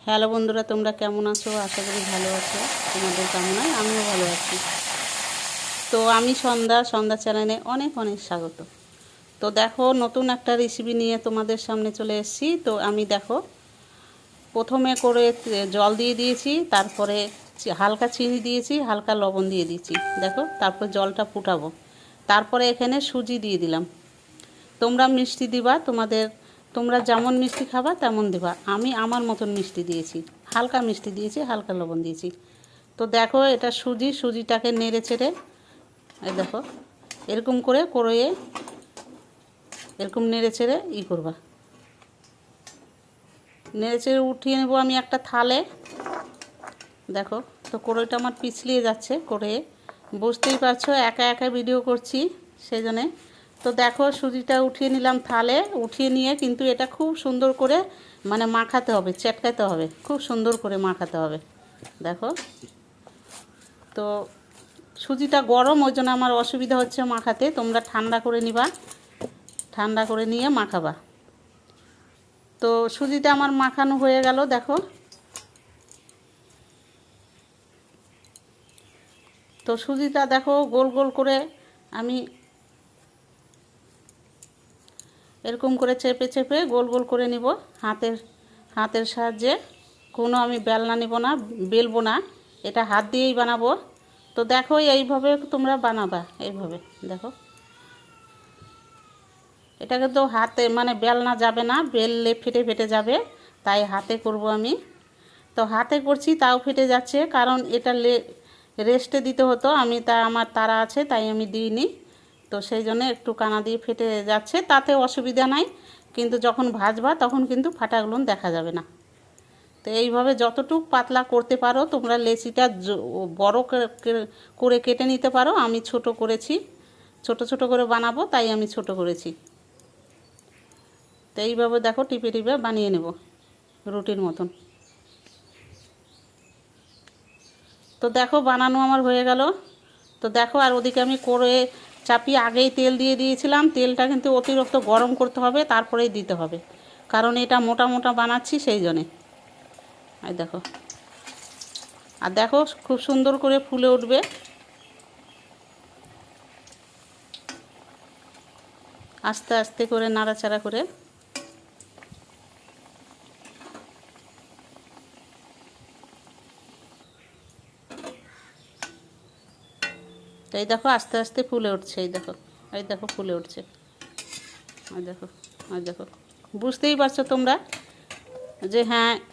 Hello বন্ধুরা, তোমরা কেমন আছো? আশা করি ভালো আছো। তোমাদের কামনায় আমিও ভালো আছি। তো আমি সন্ধ্যা চ্যানেলে অনেক অনেক স্বাগত। তো দেখো, নতুন একটা রেসিপি নিয়ে তোমাদের সামনে চলে এসেছি। তো আমি দেখো, প্রথমে করে জল দিয়ে দিয়েছি, তারপরে হালকা চিনি দিয়েছি, হালকা লবণ দিয়ে দিয়েছি। দেখো, তারপর জলটা ফুটাবো। তারপরে এখানে সুজি দিয়ে দিলাম। তোমরা মিষ্টি দিবা, তোমরা যেমন মিষ্টি খাবা তেমন দিবা। আমি আমার মতন মিষ্টি দিয়েছি, হালকা মিষ্টি দিয়েছি, হালকা লবণ দিয়েছি। তো দেখো, এটা সুজিটাকে নেড়ে চেড়ে এই দেখো এরকম করে কড়ইয়ে এরকম নেড়ে চেড়ে করবা। নেড়ে চেড়ে উঠিয়ে নেবো আমি একটা থালে। দেখো, তো কড়ইটা আমার পিছলিয়ে যাচ্ছে কড়ইয়ে, বুঝতেই পারছো, একা একা ভিডিও করছি সেই জন্যে। তো দেখো, সুজিটা উঠিয়ে নিলাম থালে। উঠিয়ে নিয়ে কিন্তু এটা খুব সুন্দর করে মাখাতে হবে, চটকাতে হবে, খুব সুন্দর করে মাখাতে হবে। দেখো, তো সুজিটা গরম, ওই জন্য আমার অসুবিধা হচ্ছে মাখাতে। তোমরা ঠান্ডা করে নিবা, ঠান্ডা করে নিয়ে মাখাবা। তো সুজিটা আমার মাখানো হয়ে গেল। দেখো, তো সুজিটা দেখো গোল গোল করে আমি এরকম করে চেপে চেপে গোল গোল করে নিব হাতের সাহায্যে। কোনো আমি বেলনা নিব না, বেলবো না, এটা হাত দিয়েই বানাবো। তো দেখো, এইভাবে তোমরা বানাবা, এইভাবে দেখো। এটাকে তো হাতে বেলনা যাবে না, বেললে ফেটে ফেটে যাবে, তাই হাতে করব আমি। তো হাতে করছি, তাও ফেটে যাচ্ছে, কারণ এটা রেস্টে দিতে হতো। আমার তাড়া আছে, তাই আমি দিইনি। তো সেই জন্য একটু কানা দিয়ে ফেটে যাচ্ছে, তাতে অসুবিধা নাই, কিন্তু যখন ভাজবা তখন কিন্তু ফাটাগুলো দেখা যাবে না। তো এইভাবে যতটুকু পাতলা করতে পারো তোমরা, লেচিটা বড় করে কেটে নিতে পারো। আমি ছোট করেছি, ছোট ছোট করে বানাবো, তাই আমি ছোট করেছি। তো এইভাবে দেখো, টিপে টিপে বানিয়ে নেব রুটির মতন। তো দেখো, বানানো আমার হয়ে গেল। তো দেখো, আর ওদিকে আমি চাপিয়ে আগেই তেল দিয়ে দিয়েছিলাম। তেলটা কিন্তু অতিরিক্ত গরম করতে হবে, তারপরেই দিতে হবে, কারণ এটা মোটা মোটা বানাচ্ছি সেই জন্যে। আর দেখো খুব সুন্দর করে ফুলে উঠবে। আস্তে আস্তে করে নাড়াচাড়া করে। তো এই দেখো, আস্তে আস্তে ফুলে উঠছে। এই দেখো ফুলে উঠছে। আর দেখো, বুঝতেই পারছো তোমরা যে হ্যাঁ,